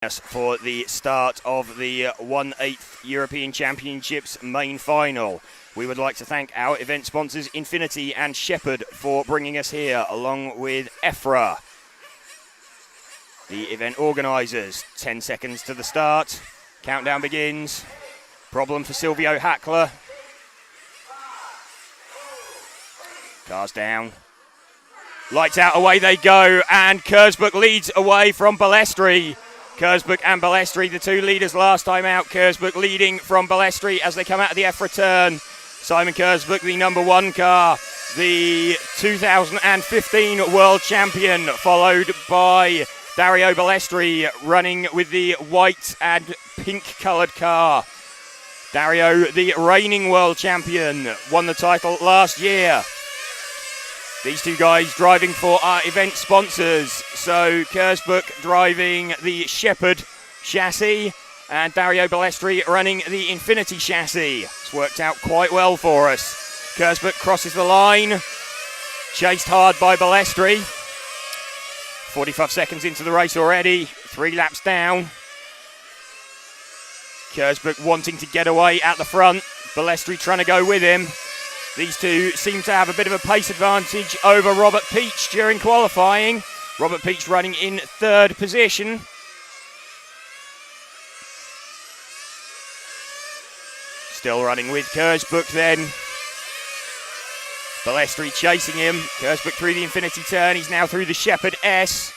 us for the start of the 1/8 European Championships main final. We would like to thank our event sponsors Infinity and Shepherd for bringing us here, along with EFRA. The event organisers, 10 seconds to the start. Countdown begins. Problem for Silvio Hackler. Cars down. Lights out, away they go, and Kersbuk leads away from Balestri. Kersbuk and Balestri, the two leaders last time out. Kersbuk leading from Balestri as they come out of the EFRA turn. Simon Kersbuk, the number one car, the 2015 world champion, followed by Dario Balestri running with the white and pink coloured car. Dario, the reigning world champion, won the title last year. These two guys driving for our event sponsors. So Kersbuk driving the Shepherd chassis and Dario Balestri running the Infinity chassis. It's worked out quite well for us. Kersbuk crosses the line, chased hard by Balestri. 45 seconds into the race already, 3 laps down. Kersbuk wanting to get away at the front, Balestri trying to go with him. These two seem to have a bit of a pace advantage over Robert Peach during qualifying. Robert Peach running in 3rd position. Still running with Kersbuk then. Balestri chasing him. Kersbuk through the Infinity turn. He's now through the Shepherd S.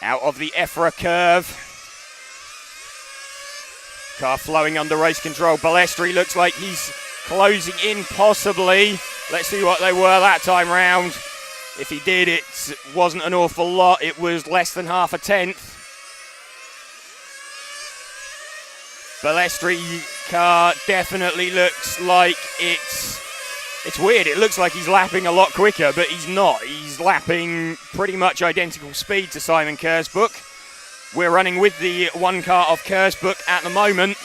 Out of the EFRA curve. Car flowing under race control. Balestri looks like he's closing in possibly. Let's see what they were that time round. If he did, it wasn't an awful lot. It was less than half a tenth. Balestri car definitely looks like it's weird. It looks like he's lapping a lot quicker, but he's not. He's lapping pretty much identical speed to Simon Kersbuk. We're running with the one car of Kersbuk at the moment.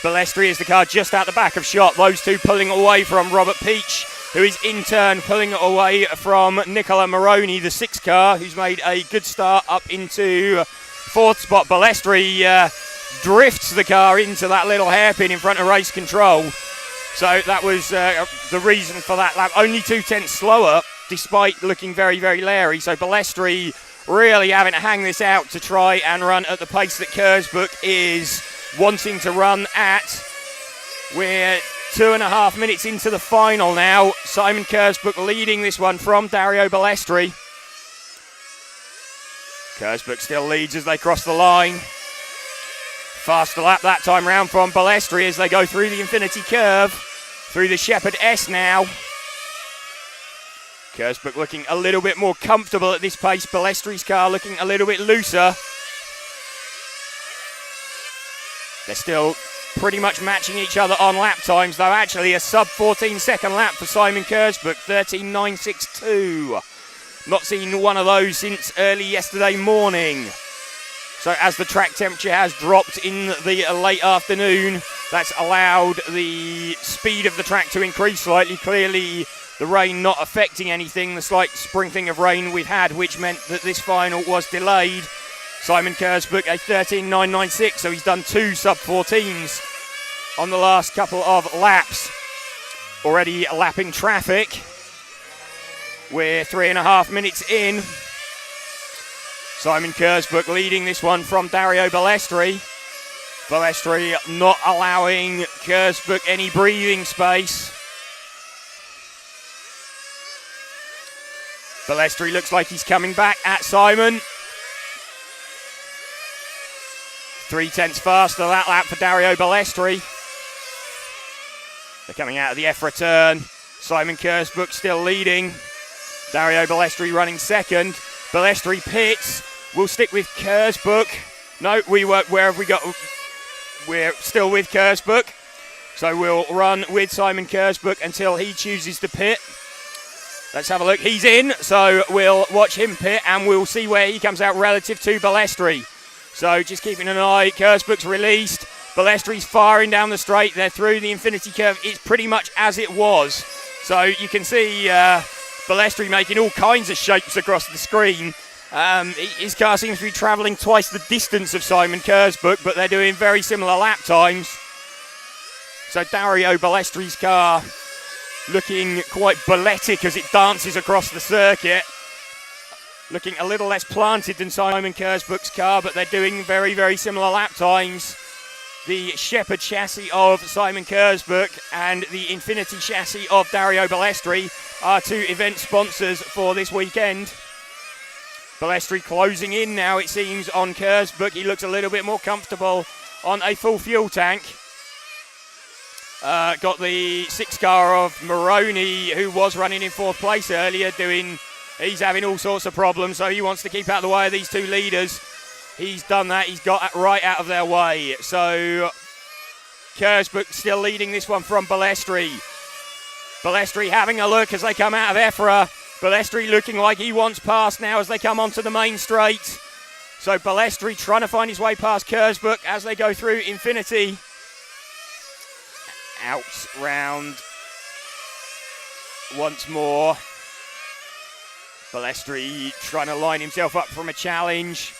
Balestri is the car just out the back of shot. Those two pulling away from Robert Peach, who is in turn pulling away from Nicola Moroni, the 6 car, who's made a good start up into 4th spot. Balestri drifts the car into that little hairpin in front of race control. So that was the reason for that lap. Only 2/10 slower, despite looking very, very leery. So Balestri really having to hang this out to try and run at the pace that Kersbuk is wanting to run at. We're 2.5 minutes into the final now. Simon Kersbuk leading this one from Dario Balestri. Kersbuk still leads as they cross the line. Faster lap that time round from Balestri as they go through the Infinity curve. Through the Shepherd S now. Kersbuk looking a little bit more comfortable at this pace. Balestri's car looking a little bit looser. They're still pretty much matching each other on lap times, though actually a sub 14 second lap for Simon Kersbuk, 13.962. Not seen one of those since early yesterday morning. So as the track temperature has dropped in the late afternoon, that's allowed the speed of the track to increase slightly. Clearly the rain not affecting anything, the slight sprinkling of rain we've had, which meant that this final was delayed. Simon Kersbuk, a 13.996, so he's done 2 sub-14s on the last couple of laps. Already lapping traffic. We're 3.5 minutes in. Simon Kersbuk leading this one from Dario Balestri. Balestri not allowing Kersbuk any breathing space. Balestri looks like he's coming back at Simon. 3/10 faster that lap for Dario Balestri. They're coming out of the EFRA turn. Simon Kersbuk still leading. Dario Balestri running second. Balestri pits. We'll stick with Kersbuk. No, where have we got? We're still with Kersbuk. So we'll run with Simon Kersbuk until he chooses to pit. Let's have a look. He's in, so we'll watch him pit and we'll see where he comes out relative to Balestri. So just keeping an eye. Kersbuk's released. Balestri's firing down the straight. They're through the Infinity curve. It's pretty much as it was. So you can see Balestri making all kinds of shapes across the screen His car seems to be travelling twice the distance of Simon Kersbuck, but they're doing very similar lap times. So Dario Ballestri's car looking quite balletic as it dances across the circuit. Looking a little less planted than Simon Kersbuck's car, but they're doing very, very similar lap times. The Shepherd chassis of Simon Kersbuck and the Infinity chassis of Dario Ballestri are two event sponsors for this weekend. Ballestri closing in now, it seems, on Kersbuck. He looks a little bit more comfortable on a full fuel tank. Got the 6 car of Moroni, who was running in 4th place earlier, he's having all sorts of problems, so he wants to keep out of the way of these two leaders. He's done that, he's got right out of their way. So Kersbuck still leading this one from Ballestri. Ballestri having a look as they come out of Effra. Ballestri looking like he wants past now as they come onto the main straight. So Ballestri trying to find his way past Kersbuck as they go through Infinity. Out round once more. Ballestri trying to line himself up from a challenge.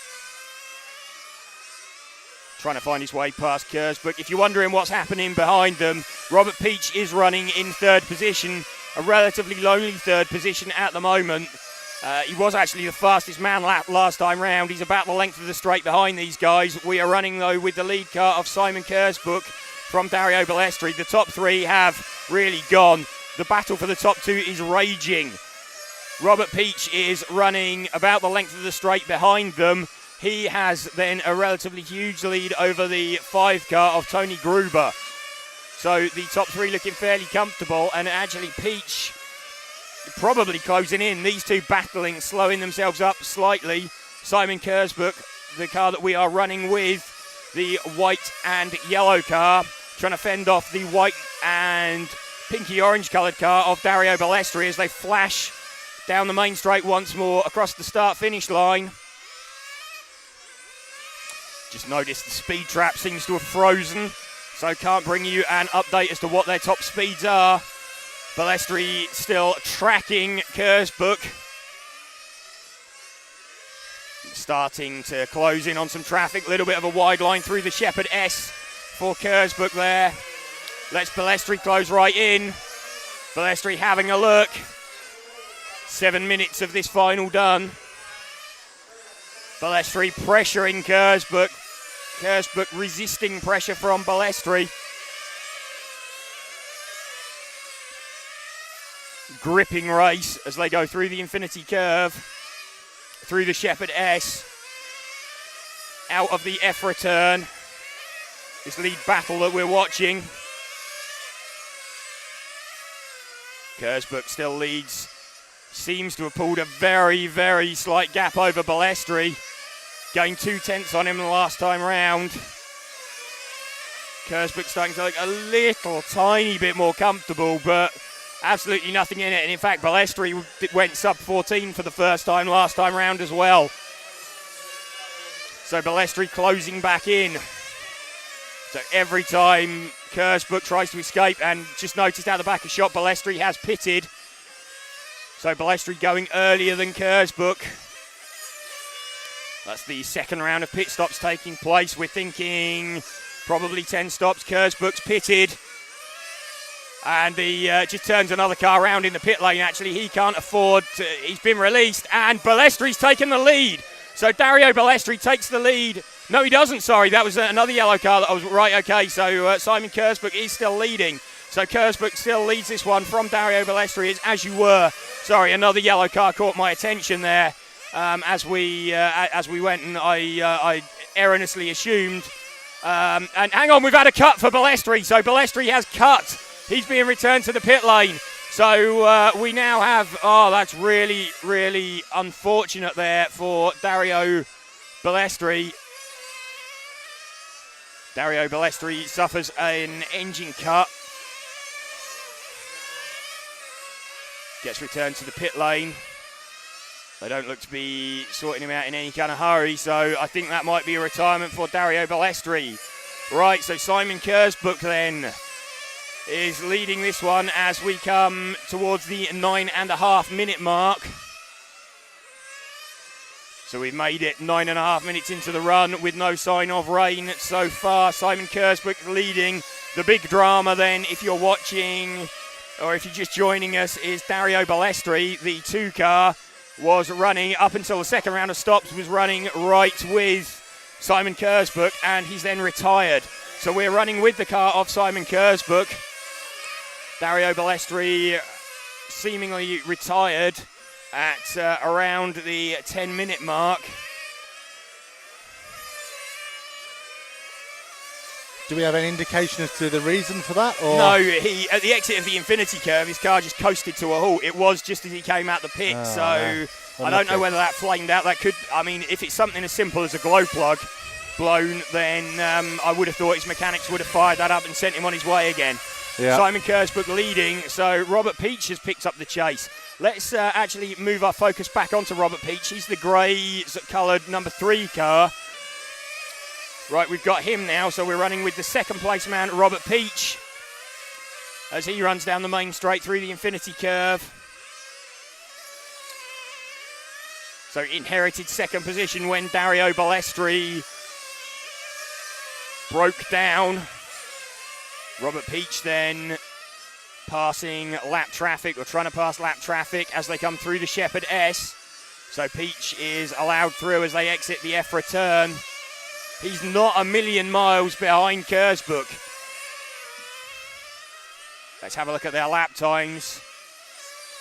Trying to find his way past Kersbuck. If you're wondering what's happening behind them, Robert Peach is running in 3rd position. A relatively lonely 3rd position at the moment. He was actually the fastest man lap last time round. He's about the length of the straight behind these guys. We are running, though, with the lead car of Simon Kersbuck from Dario Ballestri. The top 3 have really gone. The battle for the top 2 is raging. Robert Peach is running about the length of the straight behind them. He has then a relatively huge lead over the 5 car of Tony Gruber. So the top 3 looking fairly comfortable, and actually Peach probably closing in. These two battling, slowing themselves up slightly. Simon Kersbuck, the car that we are running with, the white and yellow car, trying to fend off the white and pinky orange coloured car of Dario Ballestri as they flash down the main straight once more across the start-finish line. Just noticed the speed trap seems to have frozen, so can't bring you an update as to what their top speeds are. Ballestri still tracking Kersbuck. Starting to close in on some traffic. A little bit of a wide line through the Shepherd S for Kersbuck there. Lets Ballestri close right in. Ballestri having a look. 7 minutes of this final done. Ballestri pressuring Kersbuck. Kersbuck resisting pressure from Ballestri. Gripping race as they go through the Infinity Curve, through the Shepherd S, out of the Effra turn. This lead battle that we're watching. Kersbuck still leads. Seems to have pulled a very, very slight gap over Ballestri. Gained 2/10 on him the last time round. Kersbuck starting to look a little tiny bit more comfortable, but absolutely nothing in it. And in fact, Ballestri went sub 14 for the first time last time round as well. So Ballestri closing back in. So every time Kersbuck tries to escape, and just noticed out the back of shot, Ballestri has pitted. So Ballestri going earlier than Kersbuck. That's the second round of pit stops taking place. We're thinking probably 10 stops. Kersbuck's pitted. And he just turns another car around in the pit lane, actually. He can't afford to, he's been released, and Ballestri's taken the lead. So Dario Ballestri takes the lead. No, he doesn't, sorry. That was another yellow car that I was right, okay. So Simon Kersbuck is still leading. So Kersbuck still leads this one from Dario Ballestri, as you were. Sorry, another yellow car caught my attention there as we went, and I erroneously assumed. And hang on, we've had a cut for Ballestri. So Ballestri has cut. He's being returned to the pit lane. So we now have, that's really, really unfortunate there for Dario Ballestri. Dario Ballestri suffers an engine cut. Gets returned to the pit lane. They don't look to be sorting him out in any kind of hurry, so I think that might be a retirement for Dario Ballestri. Right, so Simon Kersbuck then is leading this one as we come towards the 9.5 minute mark. So we've made it 9.5 minutes into the run with no sign of rain so far. Simon Kersbrook leading. The big drama then, if you're watching or if you're just joining us, is Dario Balestri, the 2 car, was running up until the second round of stops, was running right with Simon Kersbrook, and he's then retired. So we're running with the car of Simon Kersbrook. Dario Balestri seemingly retired at around the 10-minute mark. Do we have any indication as to the reason for that? Or? No, he at the exit of the Infinity Curve, his car just coasted to a halt. It was just as he came out the pit, I don't know whether that flamed out. That could, I mean, if it's something as simple as a glow plug blown, then I would have thought his mechanics would have fired that up and sent him on his way again. Yeah. Simon Kersbrook leading, so Robert Peach has picked up the chase. Let's actually move our focus back onto Robert Peach. He's the grey-coloured number 3 car. Right, we've got him now, so we're running with the second place man, Robert Peach, as he runs down the main straight through the Infinity Curve. So inherited second position when Dario Balestri broke down. Robert Peach then passing lap traffic, or trying to pass lap traffic as they come through the Shepherd S. So Peach is allowed through as they exit the Effra turn. He's not a million miles behind Kersbrook. Let's have a look at their lap times.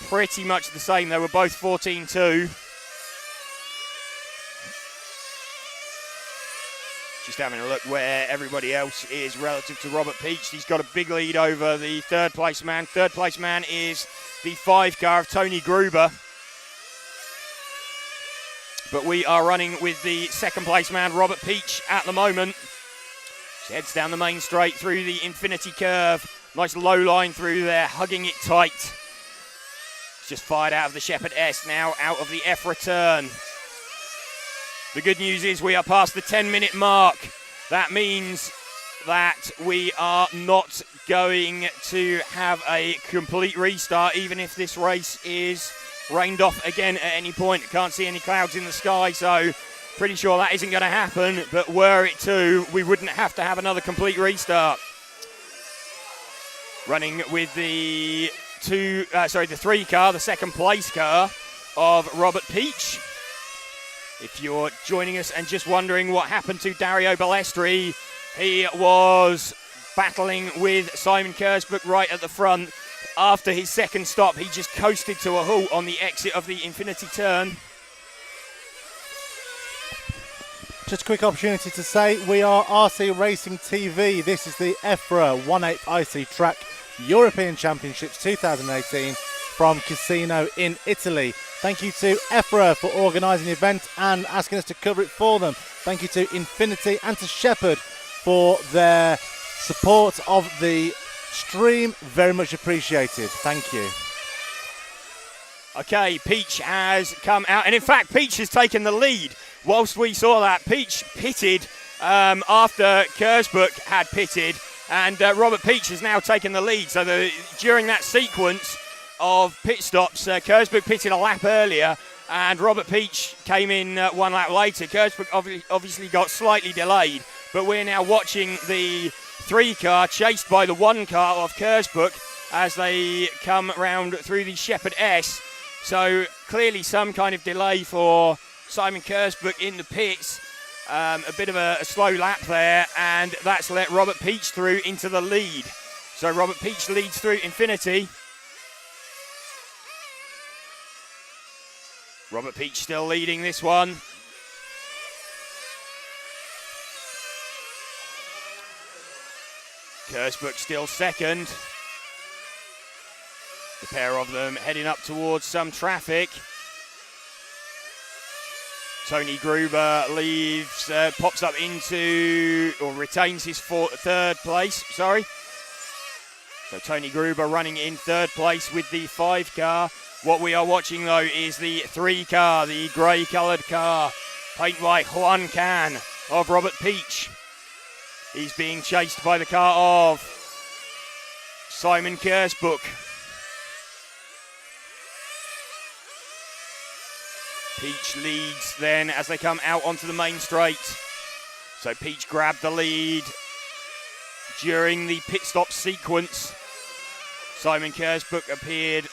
Pretty much the same. They were both 14.2. Just having a look where everybody else is relative to Robert Peach. He's got a big lead over the third place man. Third place man is the 5 car of Tony Gruber. But we are running with the second place man, Robert Peach, at the moment. She heads down the main straight through the Infinity Curve. Nice low line through there, hugging it tight. It's just fired out of the Shepherd S, now out of the Effra turn. The good news is we are past the 10-minute mark. That means that we are not going to have a complete restart, even if this race is rained off again at any point. Can't see any clouds in the sky, so pretty sure that isn't going to happen. But were it to, we wouldn't have to have another complete restart. Running with the 3 car, the second place car of Robert Peach. If you're joining us and just wondering what happened to Dario Balestri, he was battling with Simon Kersbrook right at the front. After his second stop, he just coasted to a halt on the exit of the Infinity turn. Just a quick opportunity to say we are RC Racing TV. This is the Effra 1/8 IC Track European Championships 2018 from Casino in Italy. Thank you to Effra for organising the event and asking us to cover it for them. Thank you to Infinity and to Shepherd for their support of the stream. Very much appreciated. Thank you. Okay, Peach has come out, and in fact, Peach has taken the lead. Whilst we saw that, Peach pitted after Kersbrook had pitted, and Robert Peach has now taken the lead. So during that sequence of pit stops, Kersbrook pitted a lap earlier, and Robert Peach came in 1 lap later. Kersbrook obviously got slightly delayed, but we're now watching the 3 car chased by the 1 car of Kersbrook as they come round through the Shepherd S. So clearly some kind of delay for Simon Kersbrook in the pits. A bit of a slow lap there, and that's let Robert Peach through into the lead. So Robert Peach leads through Infinity. Robert Peach still leading this one. Kersbrook still second. The pair of them heading up towards some traffic. Tony Gruber leaves, pops up into, or retains his third place, So Tony Gruber running in third place with the 5 car. What we are watching though is the 3 car, the grey coloured car, painted by Juan Can of Robert Peach. He's being chased by the car of Simon Kersbrook. Peach leads then as they come out onto the main straight. So Peach grabbed the lead during the pit stop sequence. Simon Kersbuk appeared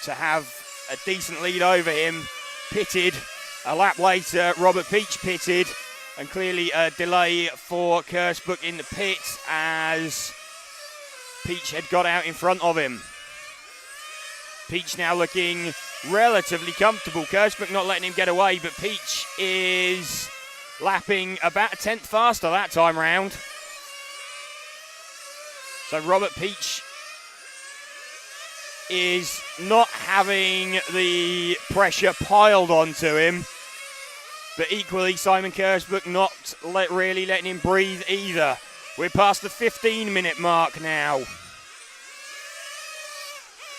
to have a decent lead over him. Pitted. A lap later, Robert Peach pitted. And clearly a delay for Kersbuk in the pits as Peach had got out in front of him. Peach now looking relatively comfortable. Kersbuk not letting him get away, but Peach is lapping about a tenth faster that time round. So Robert Peach is not having the pressure piled onto him, but equally Simon Kersbuk not really letting him breathe either. We're past the 15-minute mark now.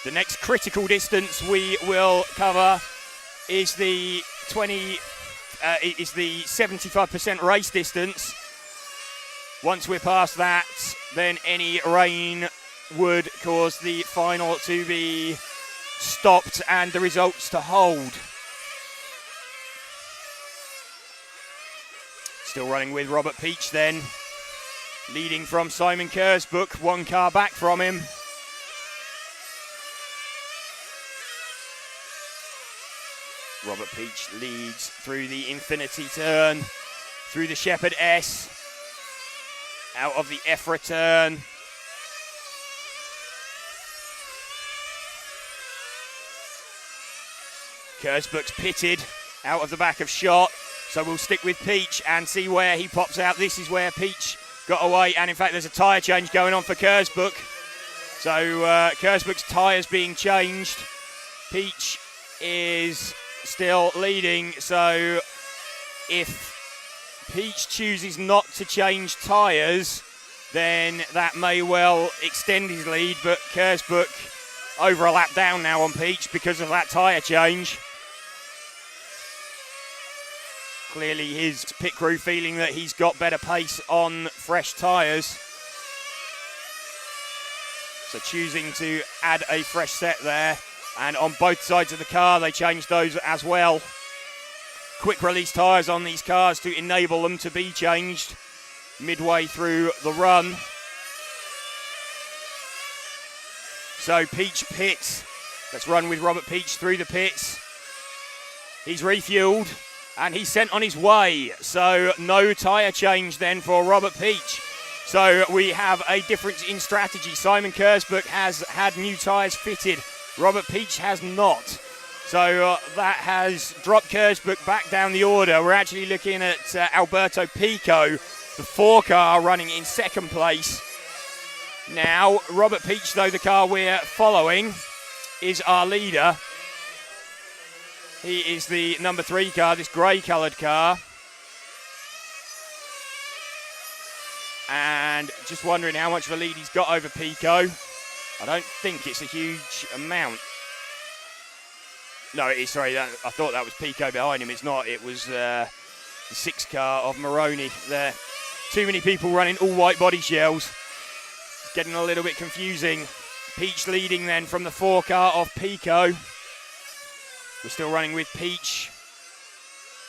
The next critical distance we will cover is the 75% race distance. Once we're past that, then any rain would cause the final to be stopped and the results to hold. Still running with Robert Peach then, leading from Simon Kersbuk, one car back from him. Robert Peach leads through the Infinity turn, through the Shepherd S, out of the Efra turn. Kersbuk's pitted out of the back of shot, so we'll stick with Peach and see where he pops out. This is where Peach got away, and in fact there's a tyre change going on for Kersbuk. So Kersbuk's tyres being changed. Peach is still leading, so if Peach chooses not to change tyres, then that may well extend his lead, but Kersbuk over a lap down now on Peach because of that tyre change. Clearly his pit crew feeling that he's got better pace on fresh tyres. So choosing to add a fresh set there. And on both sides of the car, they changed those as well. Quick release tyres on these cars to enable them to be changed midway through the run. So Peach pits. Let's run with Robert Peach through the pits. He's refueled and he's sent on his way. So no tyre change then for Robert Peach. So we have a difference in strategy. Simon Kersbuk has had new tyres fitted. Robert Peach has not. So that has dropped Kersbuk back down the order. We're actually looking at Alberto Pico, the 4 car, running in second place. Now, Robert Peach, though, the car we're following, is our leader. He is the number 3 car, this grey-coloured car. And just wondering how much of a lead he's got over Pico. I don't think it's a huge amount. No, it is, sorry, I thought that was Pico behind him. It's not, it was the 6 car of Maroney there. Too many people running all white body shells. Getting a little bit confusing. Peach leading then from the 4 car of Pico. We're still running with Peach.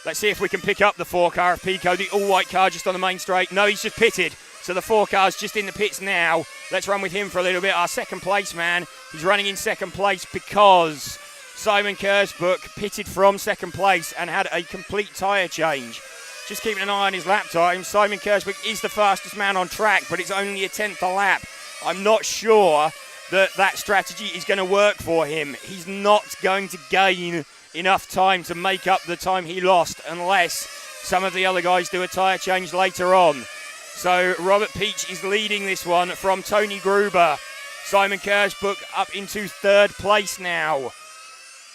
Let's see if we can pick up the 4 car of Pico, the all white car just on the main straight. No, he's just pitted. So the 4 car's just in the pits now. Let's run with him for a little bit. Our second place man, he's running in second place because Simon Kersbuk pitted from second place and had a complete tyre change. Just keeping an eye on his lap time. Simon Kersbuk is the fastest man on track, but it's only a tenth a lap. I'm not sure that strategy is going to work for him. He's not going to gain enough time to make up the time he lost unless some of the other guys do a tyre change later on. So Robert Peach is leading this one from Tony Gruber. Simon Kersbuk up into third place now.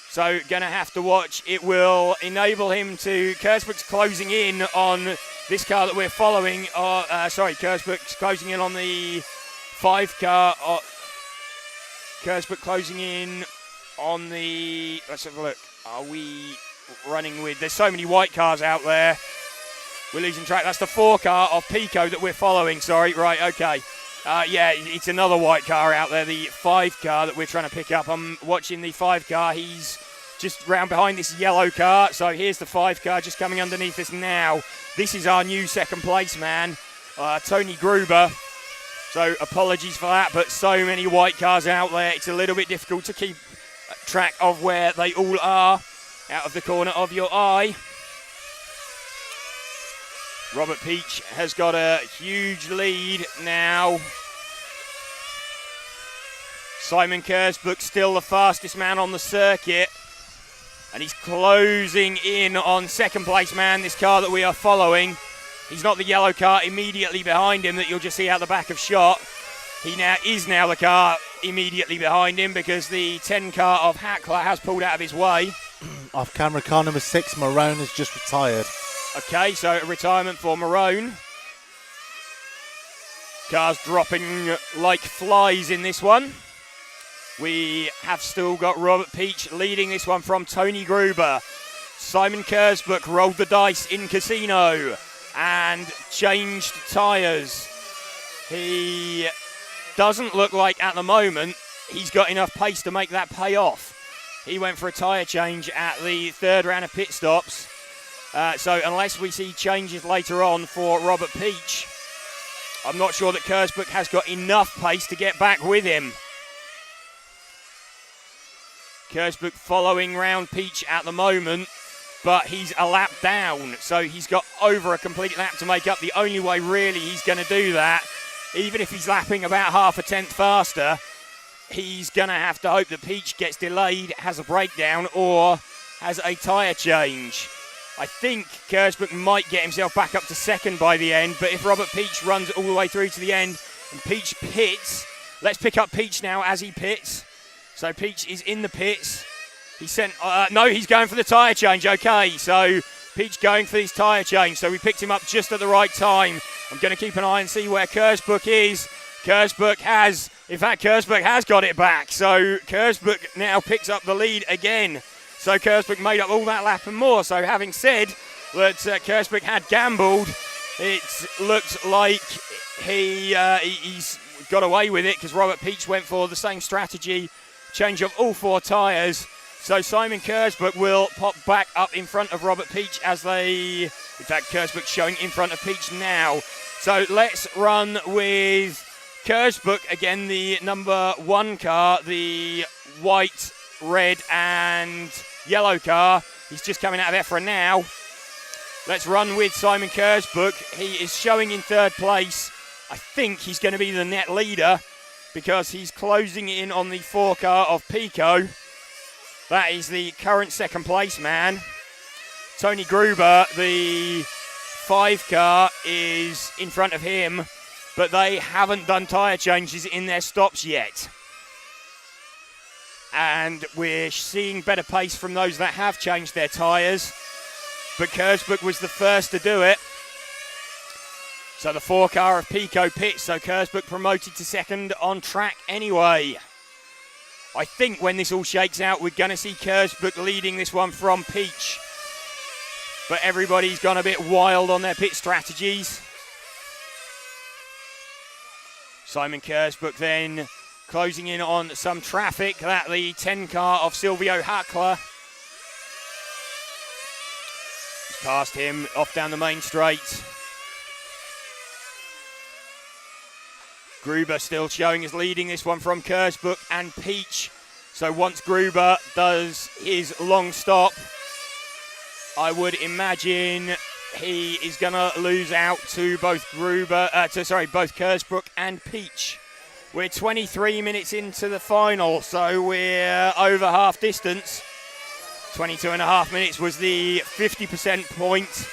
So going to have to watch. It will enable him to... Kersbuk's closing in on this car that we're following. Kersbuk's closing in on the 5 car. Kersbuk closing in on the... Let's have a look. Are we running with... There's so many white cars out there. We're losing track. That's the 4 car of Pico that we're following. Sorry. Right, okay. Yeah, it's another white car out there, the 5 car that we're trying to pick up. I'm watching the 5 car. He's just round behind this yellow car. So here's the 5 car just coming underneath us now. This is our new second place man, Tony Gruber. So apologies for that, but so many white cars out there, it's a little bit difficult to keep track of where they all are out of the corner of your eye. Robert Peach has got a huge lead now. Simon Kersbuk still the fastest man on the circuit. And he's closing in on second place man, this car that we are following. He's not the yellow car immediately behind him that you'll just see out the back of shot. He now is the car immediately behind him because the 10 car of Hackler has pulled out of his way. Off camera car number 6, Marone, has just retired. Okay, so a retirement for Marone. Cars dropping like flies in this one. We have still got Robert Peach leading this one from Tony Gruber. Simon Kersbuk rolled the dice in Casino and changed tyres. He doesn't look like at the moment he's got enough pace to make that pay off. He went for a tyre change at the third round of pit stops. So unless we see changes later on for Robert Peach, I'm not sure that Kersbuk has got enough pace to get back with him. Kersbuk following round Peach at the moment, but he's a lap down, so he's got over a complete lap to make up. The only way really he's going to do that, even if he's lapping about half a tenth faster, he's going to have to hope that Peach gets delayed, has a breakdown, or has a tyre change. I think Kersbuk might get himself back up to second by the end, but if Robert Peach runs all the way through to the end and Peach pits, let's pick up Peach now as he pits. So Peach is in the pits. He's going for the tyre change. Okay, so Peach going for his tyre change. So we picked him up just at the right time. I'm going to keep an eye and see where Kersbuk is. Kersbuk has got it back. So Kersbuk now picks up the lead again. So Kersbuk made up all that lap and more. So having said that Kersbuk had gambled, it looked like he's got away with it because Robert Peach went for the same strategy. Change of all 4 tyres. So Simon Kersbuk will pop back up in front of Robert Peach Kersbuk showing in front of Peach now. So let's run with Kersbuk again, the number 1 car, the white, red and yellow car. He's just coming out of EFRA now. Let's run with Simon Kersbuk. He is showing in 3rd place. I think he's going to be the net leader, because he's closing in on the 4 car of Pico. That is the current second place man. Tony Gruber, the 5 car, is in front of him, but they haven't done tyre changes in their stops yet. And we're seeing better pace from those that have changed their tyres, but Kersbuk was the first to do it. So the 4 car of Pico pits, so Kersbuk promoted to second on track anyway. I think when this all shakes out, we're going to see Kersbuk leading this one from Peach. But everybody's gone a bit wild on their pit strategies. Simon Kersbuk then closing in on some traffic. That the 10 car of Silvio Hackler. Past him, off down the main straight. Gruber still showing as leading this one from Kersbuk and Peach. So once Gruber does his long stop, I would imagine he is going to lose out to both both Kersbuk and Peach. We're 23 minutes into the final, so we're over half distance. 22 and a half minutes was the 50% point.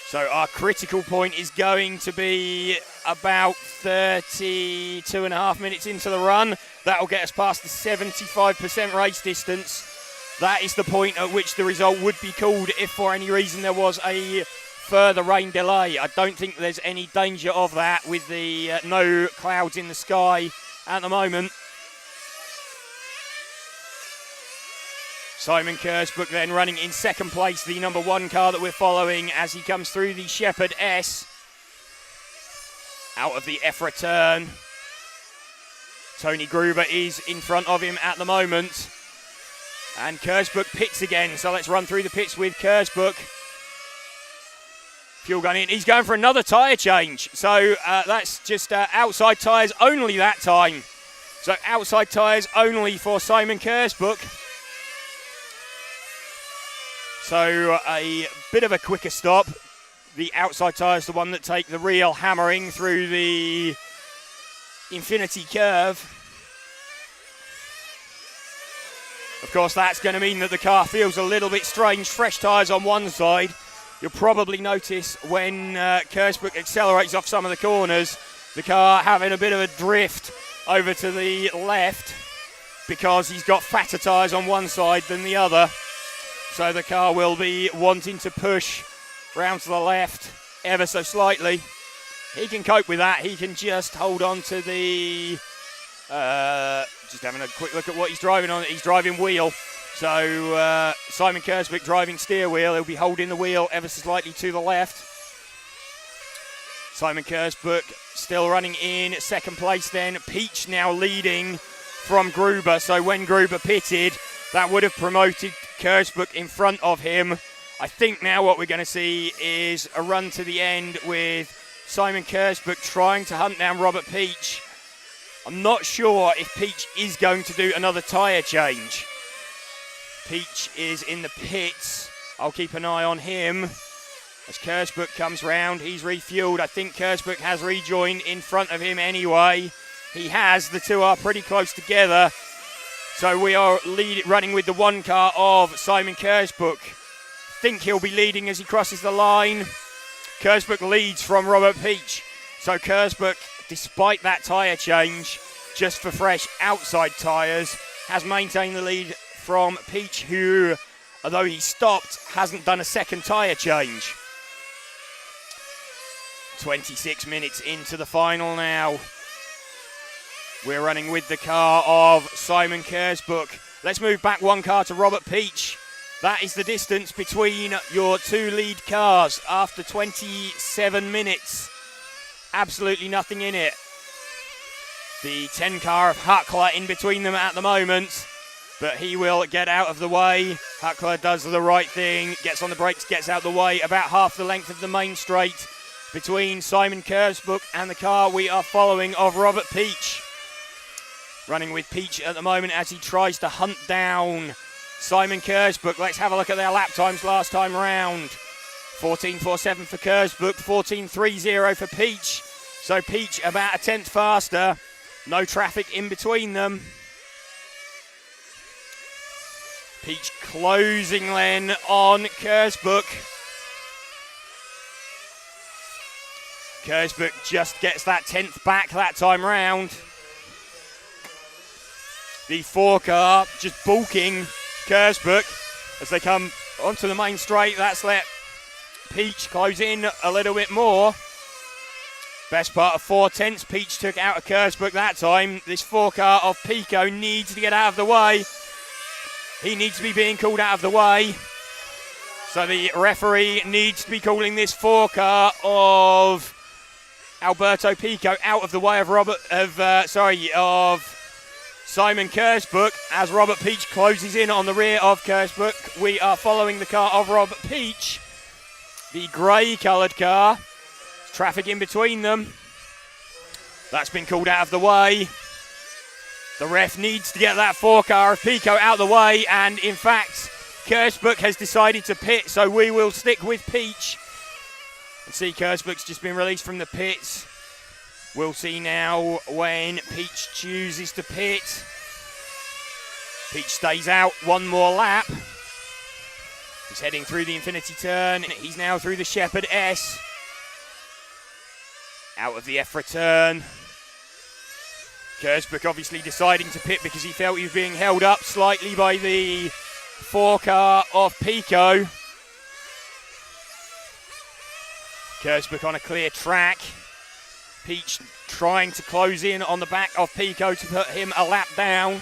So our critical point is going to be about 32 and a half minutes into the run. That will get us past the 75% race distance. That is the point at which the result would be called if for any reason there was a further rain delay. I don't think there's any danger of that with the no clouds in the sky at the moment. Simon Kersbuk then running in second place, the number 1 car that we're following as he comes through the Shepherd S. Out of the EFRA turn. Tony Gruber is in front of him at the moment. And Kersbuk pits again, so let's run through the pits with Kersbuk. Fuel gun in. He's going for another tyre change. So that's just outside tyres only that time. So outside tyres only for Simon Kersbuk. So a bit of a quicker stop. The outside tyres, the one that take the real hammering through the infinity curve. Of course, that's going to mean that the car feels a little bit strange. Fresh tyres on one side. You'll probably notice when Kersbuk accelerates off some of the corners, the car having a bit of a drift over to the left because he's got fatter tyres on one side than the other. So the car will be wanting to push round to the left ever so slightly. He can cope with that. He can just hold on to the... just having a quick look at what he's driving on. He's driving wheel. So Simon Kersbuk driving steer wheel. He'll be holding the wheel ever so slightly to the left. Simon Kersbuk still running in second place then. Peach now leading from Gruber. So when Gruber pitted, that would have promoted Kersbuk in front of him. I think now what we're going to see is a run to the end with Simon Kersbuk trying to hunt down Robert Peach. I'm not sure if Peach is going to do another tyre change. Peach is in the pits. I'll keep an eye on him as Kersbuk comes round. He's refueled. I think Kersbuk has rejoined in front of him anyway. He has. The two are pretty close together. So we are running with the one car of Simon Kersbuk. Think he'll be leading as he crosses the line. Kersbuk leads from Robert Peach. So Kersbuk, despite that tyre change, just for fresh outside tyres, has maintained the lead from Peach, who, although he stopped, hasn't done a second tyre change. 26 minutes into the final now. We're running with the car of Simon Kersbuk. Let's move back one car to Robert Peach. That is the distance between your two lead cars after 27 minutes. Absolutely nothing in it. The 10 car of Huckler in between them at the moment, but he will get out of the way. Huckler does the right thing, gets on the brakes, gets out of the way, about half the length of the main straight between Simon Kersbuk and the car we are following of Robert Peach. Running with Peach at the moment as he tries to hunt down Simon Kersbuk. Let's have a look at their lap times last time round. 14.47 for Kersbuk, 14.30 for Peach. So Peach about a tenth faster. No traffic in between them. Peach closing then on Kersbuk. Kersbuk just gets that 10th back that time round. The 4 car just bulking Kersbuk as they come onto the main straight. That's let Peach close in a little bit more. Best part of 4 tenths Peach took out of Kersbuk that time. This 4 car of Pico needs to get out of the way. He needs to be being called out of the way. So the referee needs to be calling this 4 car of Alberto Pico out of the way of Simon Kersbuk as Robert Peach closes in on the rear of Kersbuk. We are following the car of Robert Peach, the grey coloured car. Traffic in between them. That's been called out of the way. The ref needs to get that 4 car of Pico out of the way, and in fact, Kersbuk has decided to pit, so we will stick with Peach. And see, Kersbuk's just been released from the pits. We'll see now when Peach chooses to pit. Peach stays out one more lap. He's heading through the Infinity Turn. He's now through the Shepherd S. Out of the Efra turn. Kersbuk obviously deciding to pit because he felt he was being held up slightly by the 4 car of Pico. Kersbuk on a clear track. Peach trying to close in on the back of Pico to put him a lap down.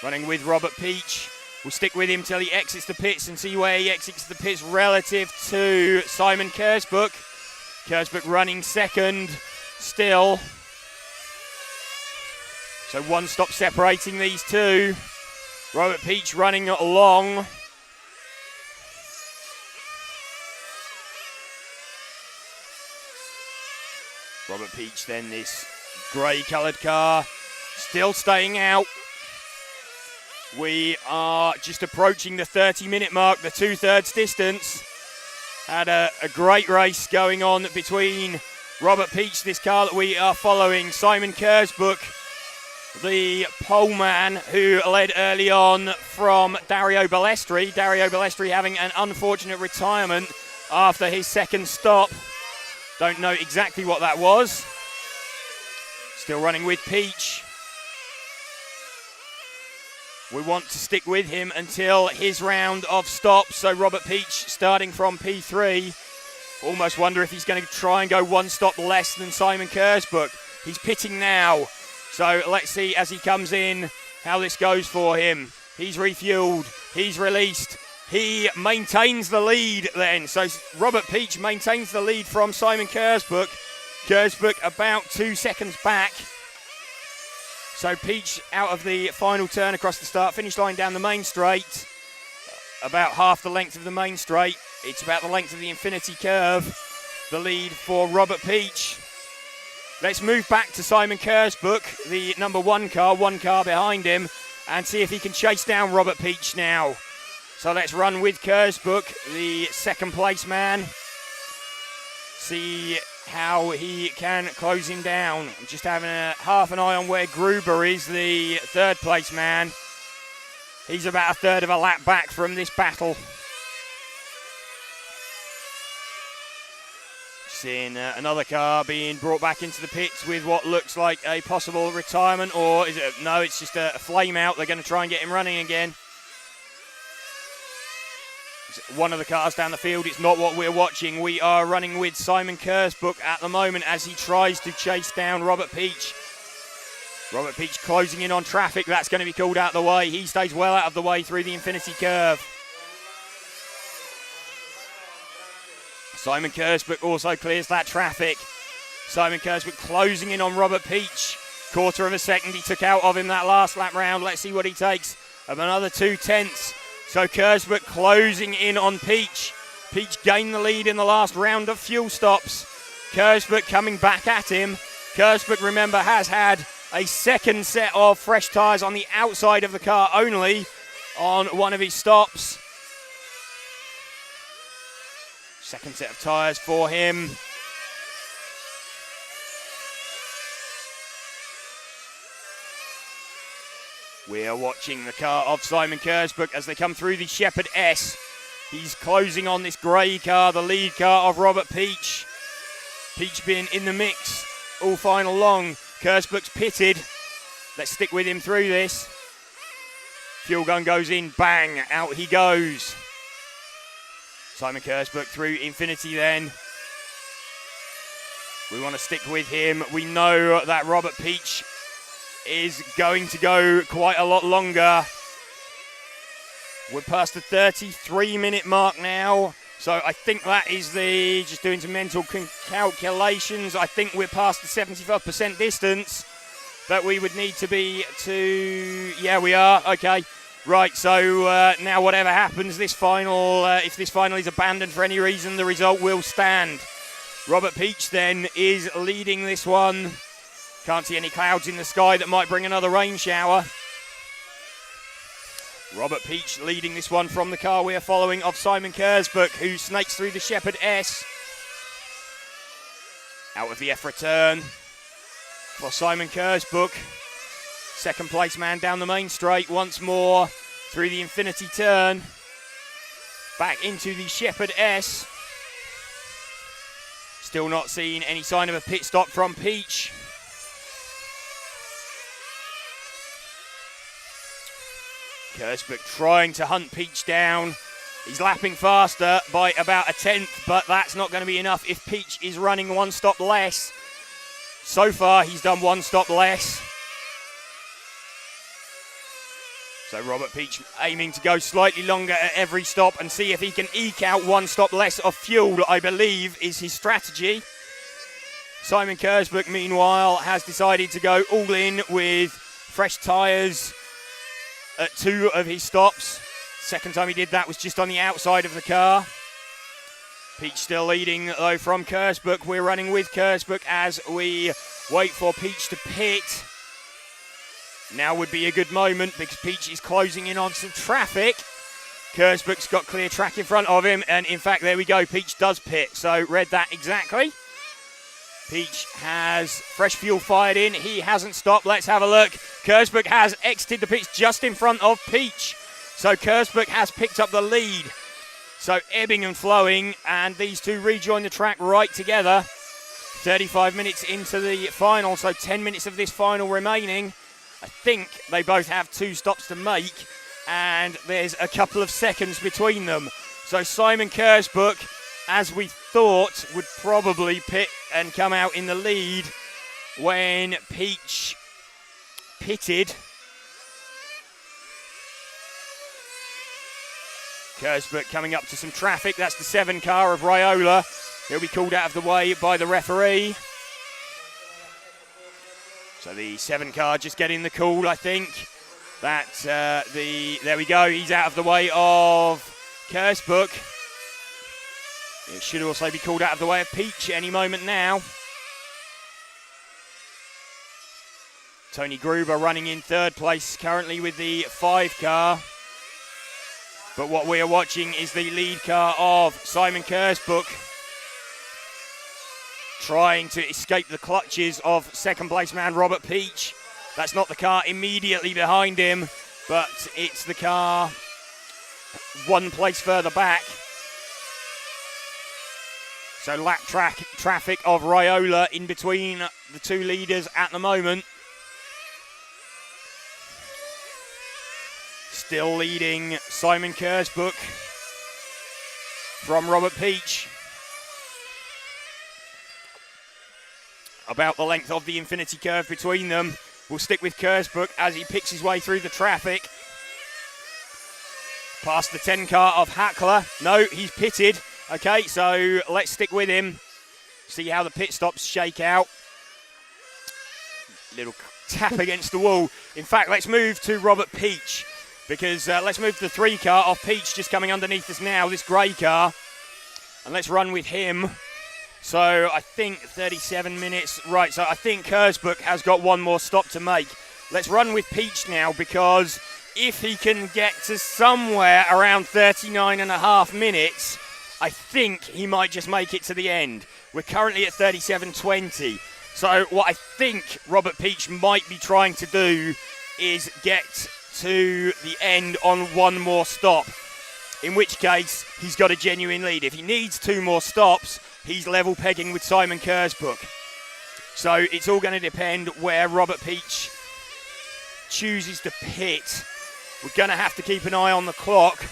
Running with Robert Peach. We'll stick with him till he exits the pits and see where he exits the pits relative to Simon Kersbuk. Kersbuk running second still. So one stop separating these two. Robert Peach running along. Robert Peach then, this grey coloured car, still staying out. We are just approaching the 30-minute mark, the 2/3 distance. Had a great race going on between Robert Peach, this car that we are following, Simon Kersbuck, the poleman who led early on from Dario Balestri. Dario Balestri having an unfortunate retirement after his second stop. Don't know exactly what that was. Still running with Peach. We want to stick with him until his round of stops. So Robert Peach starting from P3. Almost wonder if he's going to try and go one stop less than Simon Kersbuck. He's pitting now. So let's see as he comes in how this goes for him. He's refueled. He's released. He maintains the lead then. So Robert Peach maintains the lead from Simon Kersbuck. Kersbuck about 2 seconds back. So Peach out of the final turn across the start finish line down the main straight. About half the length of the main straight. It's about the length of the infinity curve. The lead for Robert Peach. Let's move back to Simon Kersbuck, the number one car behind him, and see if he can chase down Robert Peach now. So let's run with Kersbuck, the second place man. See how he can close him down. I'm just having half an eye on where Gruber is, the third place man. He's about a third of a lap back from this battle. Seeing another car being brought back into the pits with what looks like a possible retirement, or is it? No, it's just a flame out. They're going to try and get him running again. One of the cars down the field. It's not what we're watching. We are running with Simon Kersbuck at the moment as he tries to chase down Robert Peach. Robert Peach closing in on traffic. That's going to be called out of the way. He stays well out of the way through the infinity curve. Simon Kersbuck also clears that traffic. Simon Kersbuck closing in on Robert Peach. Quarter of a second he took out of him that last lap round. Let's see what he takes of another 2/10. So Kersbuck closing in on Peach. Peach gained the lead in the last round of fuel stops. Kersbuck coming back at him. Kersbuck, remember, has had a second set of fresh tyres on the outside of the car only on one of his stops. Second set of tyres for him. We are watching the car of Simon Kersbuck as they come through the Shepherd S. He's closing on this grey car, the lead car of Robert Peach. Peach being in the mix all final long. Kersbuck's pitted. Let's stick with him through this. Fuel gun goes in, bang, out he goes. Simon Kersbuck through infinity then. We want to stick with him. We know that Robert Peach is going to go quite a lot longer. We're past the 33-minute mark now. So I think that is just doing some mental calculations, I think we're past the 75% distance that we would need to be to... Yeah, we are. Okay. Right, so now whatever happens, this final, if this final is abandoned for any reason, the result will stand. Robert Peach then is leading this one. Can't see any clouds in the sky that might bring another rain shower. Robert Peach leading this one from the car we are following of Simon Kersbuck, who snakes through the Shepherd S. Out of the EFRA turn for Simon Kersbuck. Second place man down the main straight once more through the infinity turn. Back into the Shepherd S. Still not seeing any sign of a pit stop from Peach. Kersbuck trying to hunt Peach down. He's lapping faster by about a tenth, but that's not going to be enough if Peach is running one stop less. So far, he's done one stop less. So Robert Peach aiming to go slightly longer at every stop and see if he can eke out one stop less of fuel, I believe, is his strategy. Simon Kersbuck, meanwhile, has decided to go all in with fresh tyres at 2 of his stops. Second time he did that was just on the outside of the car. Peach still leading though from Kersbuk. We're running with Kersbuk as we wait for Peach to pit. Now would be a good moment because Peach is closing in on some traffic. Kersbuk's got clear track in front of him, and in fact, there we go, Peach does pit, so read that exactly. Peach has fresh fuel fired in, he hasn't stopped, let's have a look. Kersbuk has exited the pits just in front of Peach, so Kersbuk has picked up the lead. So ebbing and flowing, and these two rejoin the track right together. 35 minutes into the final, so 10 minutes of this final remaining. I think they both have 2 stops to make, and there's a couple of seconds between them. So Simon Kersbuk, as we thought, would probably pit and come out in the lead when Peach pitted. Kersbuk coming up to some traffic. That's the 7 car of Raiola. He'll be called out of the way by the referee. So the 7 car just getting the call, I think. There we go. He's out of the way of Kersbuk. It should also be called out of the way of Peach any moment now. Tony Gruber running in 3rd place currently with the 5 car. But what we are watching is the lead car of Simon Kersbuk trying to escape the clutches of 2nd place man Robert Peach. That's not the car immediately behind him, but it's the car 1 place further back. So lap traffic of Raiola in between the 2 leaders at the moment. Still leading Simon Kersbuk from Robert Peach. About the length of the infinity curve between them. We'll stick with Kersbuk as he picks his way through the traffic. Past the 10 car of Hackler. No, he's pitted. Okay, so let's stick with him. See how the pit stops shake out. Little tap against the wall. In fact, let's move to Robert Peach. Because let's move to the 3 car of Peach just coming underneath us now, this grey car. And let's run with him. So I think 37 minutes. Right, so I think Kersbuk has got 1 more stop to make. Let's run with Peach now because if he can get to somewhere around 39.5 minutes, I think he might just make it to the end. We're currently at 37.20. So what I think Robert Peach might be trying to do is get to the end on 1 more stop, in which case he's got a genuine lead. If he needs 2 more stops, he's level pegging with Simon Kersbuk. So it's all going to depend where Robert Peach chooses to pit. We're going to have to keep an eye on the clock.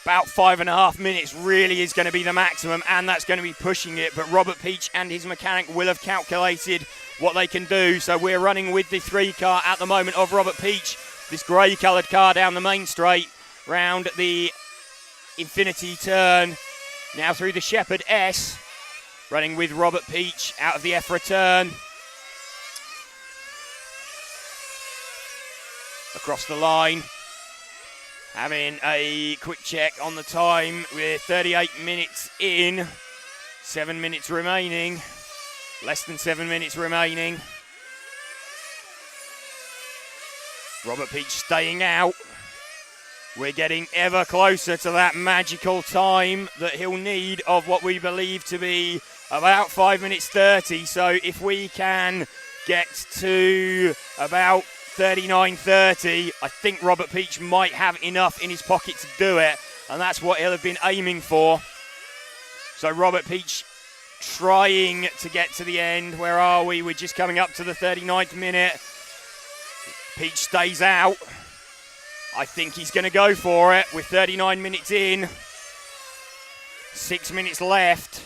About 5.5 minutes really is going to be the maximum, and that's going to be pushing it. But Robert Peach and his mechanic will have calculated what they can do. So we're running with the 3 car at the moment of Robert Peach. This grey coloured car down the main straight, round the infinity turn. Now through the Shepherd S. Running with Robert Peach out of the Efra turn. Across the line. Having a quick check on the time. We're 38 minutes in. 7 minutes remaining. Less than 7 minutes remaining. Robert Peach staying out. We're getting ever closer to that magical time that he'll need of what we believe to be about 5 minutes 30. So if we can get to about 39.30, I think Robert Peach might have enough in his pocket to do it, and that's what he'll have been aiming for. So Robert Peach trying to get to the end. Where are we? We're just coming up to the 39th minute. Peach stays out. I think he's going to go for it with 39 minutes in. 6 minutes left.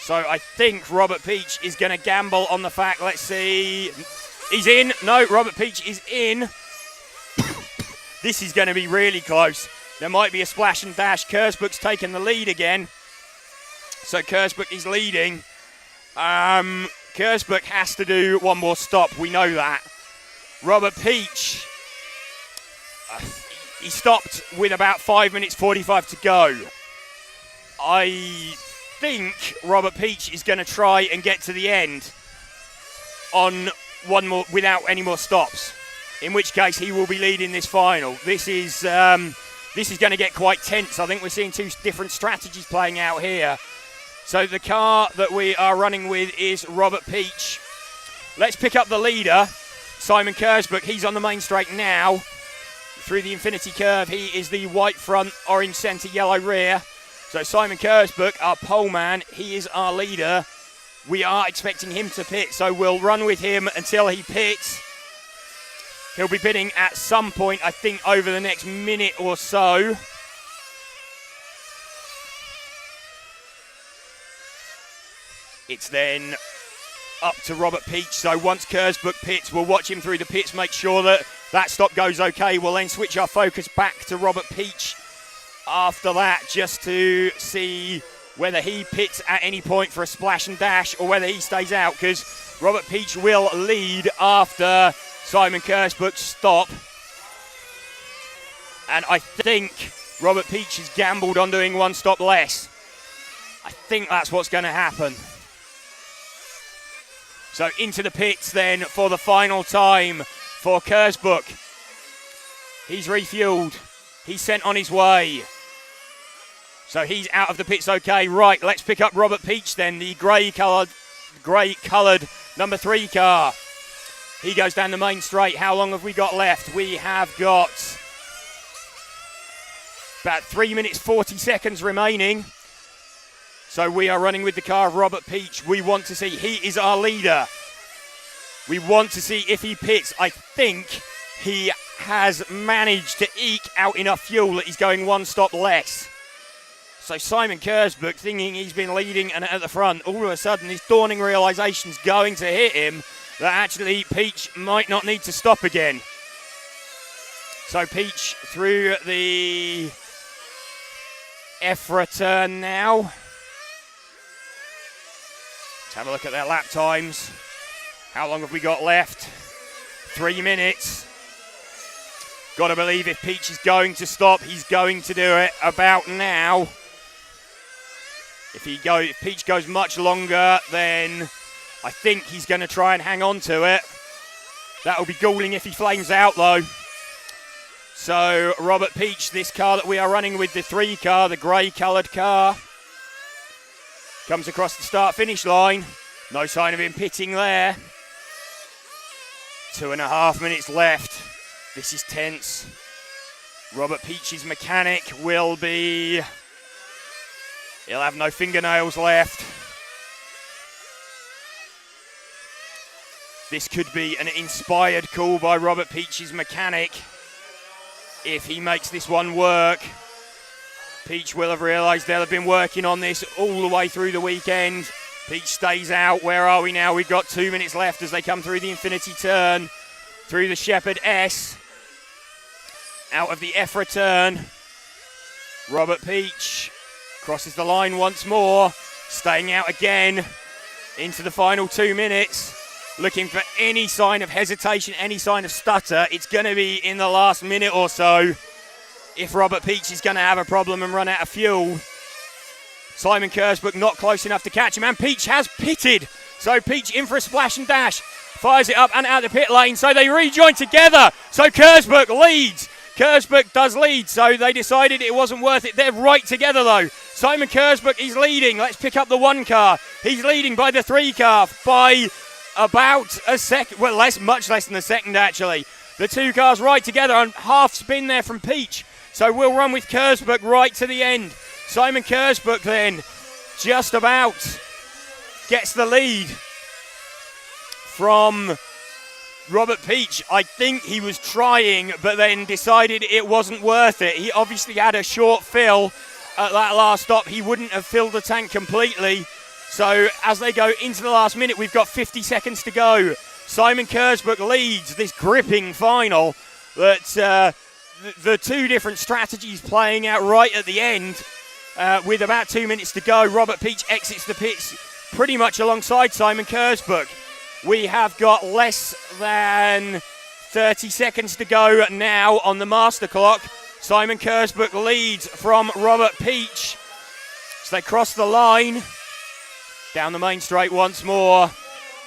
So I think Robert Peach is going to gamble on the fact, let's see. He's in. No, Robert Peach is in. This is going to be really close. There might be a splash and dash. Kersbuk's taken the lead again. So Kersbuk is leading. Kersburg has to do one more stop. We know that. Robert Peach, he stopped with about 5 minutes 45 to go. I think Robert Peach is going to try and get to the end on one more without any more stops, in which case he will be leading this final. This is going to get quite tense. I think we're seeing two different strategies playing out here. So the car that we are running with is Robert Peach. Let's pick up the leader, Simon Kersburg. He's on the main straight now through the infinity curve. He is the white front, orange centre, yellow rear. So Simon Kersburg, our pole man, he is our leader. We are expecting him to pit, so we'll run with him until he pits. He'll be pitting at some point, I think, over the next minute or so. It's then up to Robert Peach. So once Kersburg pits, we'll watch him through the pits, make sure that that stop goes okay. We'll then switch our focus back to Robert Peach after that, just to see whether he pits at any point for a splash and dash or whether he stays out, because Robert Peach will lead after Simon Kersburg's stop. And I think Robert Peach has gambled on doing one stop less. I think that's what's going to happen. So into the pits then for the final time for Kersburg. He's refueled. He's sent on his way. So he's out of the pits okay. Right, let's pick up Robert Peach then, the grey-coloured number 3 car. He goes down the main straight. How long have we got left? We have got about 3 minutes 40 seconds remaining. So we are running with the car of Robert Peach. We want to see, he is our leader. We want to see if he pits. I think he has managed to eke out enough fuel that he's going one stop less. So Simon Kersburg, thinking he's been leading and at the front, all of a sudden this dawning realisation's going to hit him that actually Peach might not need to stop again. So Peach through the EFRA turn now. Let's have a look at their lap times. How long have we got left? 3 minutes. Got to believe if Peach is going to stop, he's going to do it about now. If Peach goes much longer, then I think he's going to try and hang on to it. That'll be galling if he flames out, though. So Robert Peach, this car that we are running with, the 3 car, the grey-coloured car, comes across the start-finish line. No sign of him pitting there. 2.5 minutes left. This is tense. Robert Peach's mechanic will be... He'll have no fingernails left. This could be an inspired call by Robert Peach's mechanic. If he makes this one work, Peach will have realised they'll have been working on this all the way through the weekend. Peach stays out. Where are we now? We've got 2 minutes left as they come through the infinity turn, through the Shepherd S, out of the EFRA turn. Robert Peach crosses the line once more, staying out again into the final 2 minutes, looking for any sign of hesitation, any sign of stutter. It's going to be in the last minute or so if Robert Peach is going to have a problem and run out of fuel. Simon Kersburg not close enough to catch him, and Peach has pitted. So Peach in for a splash and dash, fires it up and out of the pit lane, so they rejoin together. So Kersburg leads. Kersburg does lead, so they decided it wasn't worth it. They're right together, though. Simon Kersburg is leading. Let's pick up the 1 car. He's leading by the 3 car by about a second. Well, much less than a second, actually. The 2 cars right together on half spin there from Peach. So we'll run with Kersburg right to the end. Simon Kersburg then just about gets the lead from Robert Peach. I think he was trying, but then decided it wasn't worth it. He obviously had a short fill at that last stop. He wouldn't have filled the tank completely. So as they go into the last minute, we've got 50 seconds to go. Simon Kersburg leads this gripping final. That the 2 different strategies playing out right at the end. With about 2 minutes to go, Robert Peach exits the pits pretty much alongside Simon Kersbuk. We have got less than 30 seconds to go now on the master clock. Simon Kersbuk leads from Robert Peach. So they cross the line. Down the main straight once more.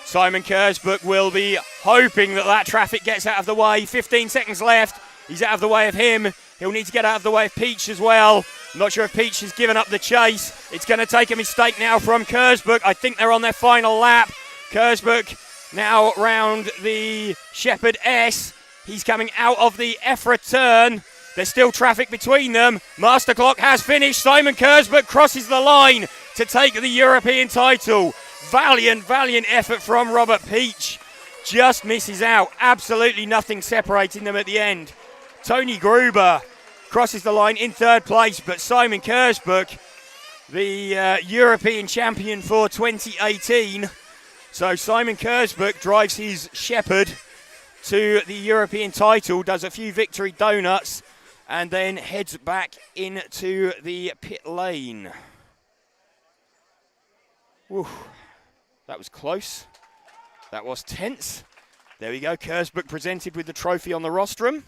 Simon Kersbuk will be hoping that traffic gets out of the way. 15 seconds left. He's out of the way of him. He'll need to get out of the way of Peach as well. I'm not sure if Peach has given up the chase. It's going to take a mistake now from Kersbuk. I think they're on their final lap. Kersbuk now round the Shepherd S. He's coming out of the Efra turn. There's still traffic between them. Master clock has finished. Simon Kersbuk crosses the line to take the European title. Valiant effort from Robert Peach. Just misses out. Absolutely nothing separating them at the end. Tony Gruber crosses the line in third place, but Simon Kersbuk, the European champion for 2018. So Simon Kersbuk drives his Shepherd to the European title, does a few victory donuts, and then heads back into the pit lane. Whew. That was close. That was tense. There we go, Kersbuk presented with the trophy on the rostrum.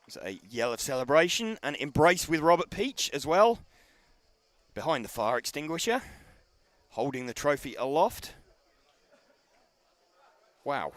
It's a yell of celebration and embrace with Robert Peach as well. Behind the fire extinguisher, holding the trophy aloft. Wow.